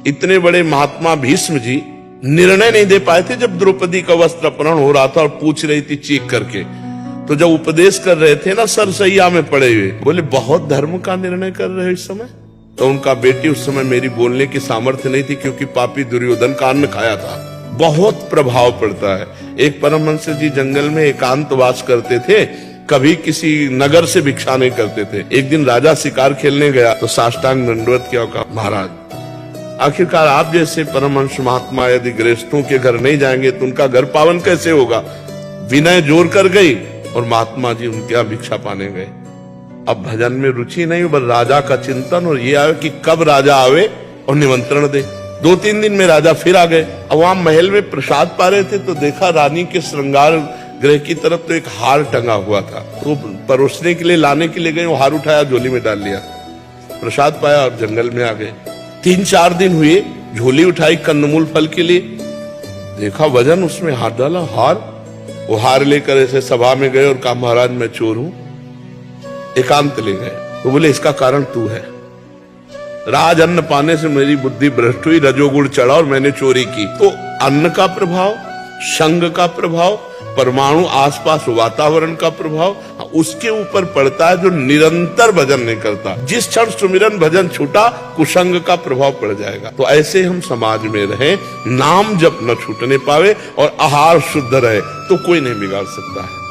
इतने बड़े महात्मा भीष्म जी निर्णय नहीं दे पाए थे जब द्रौपदी का वस्त्र अपहरण हो रहा था और पूछ रही थी चीख करके। तो जब उपदेश कर रहे थे ना सरसैया में पड़े हुए, बोले बहुत धर्म का निर्णय कर रहे हो इस समय। तो उनका बेटी उस समय मेरी बोलने की सामर्थ्य नहीं थी, क्योंकि पापी दुर्योधन का अन्न खाया था। बहुत प्रभाव पड़ता है। एक परमहंस जी जंगल में एकांतवास करते थे, कभी किसी नगर से भिक्षा नहीं करते थे। एक दिन राजा शिकार खेलने गया तो साष्टांग दंडवत किया, कहा महाराज आखिरकार आप जैसे परमहंस महात्मा यदि गृहस्थों के घर नहीं जाएंगे तो उनका घर पावन कैसे होगा। विनय जोर कर गई और महात्मा जी उनके यहाँ भिक्षा पाने गए। अब भजन में रुचि नहीं, बस राजा का चिंतन, और ये आवे कि कब राजा आवे और निमंत्रण दे। 2-3 दिन में राजा फिर आ गए। अब वहां महल में प्रसाद पा रहे थे तो देखा रानी के श्रृंगार गृह की तरफ तो एक हार टंगा हुआ था। तो परोसने के लिए लाने के लिए गए, वो हार उठाया झोली में डाल लिया, प्रसाद पाया और जंगल में आ गए। 3-4 दिन हुए, झोली उठाई कंदमूल फल के लिए, देखा वजन, उसमें हाथ डाला, हार। वो हार लेकर ऐसे सभा में गए और कहा महाराज मैं चोर हूं। एकांत ले गए तो बोले इसका कारण तू है। राज अन्न पाने से मेरी बुद्धि भ्रष्ट हुई, रजोगुण चढ़ा और मैंने चोरी की। तो अन्न का प्रभाव, संग का प्रभाव, परमाणु आसपास वातावरण का प्रभाव उसके ऊपर पड़ता है जो निरंतर भजन नहीं करता। जिस क्षण सुमिरन भजन छूटा कुसंग का प्रभाव पड़ जाएगा। तो ऐसे हम समाज में रहें, नाम जब न छूटने पावे और आहार शुद्ध रहे तो कोई नहीं बिगाड़ सकता है।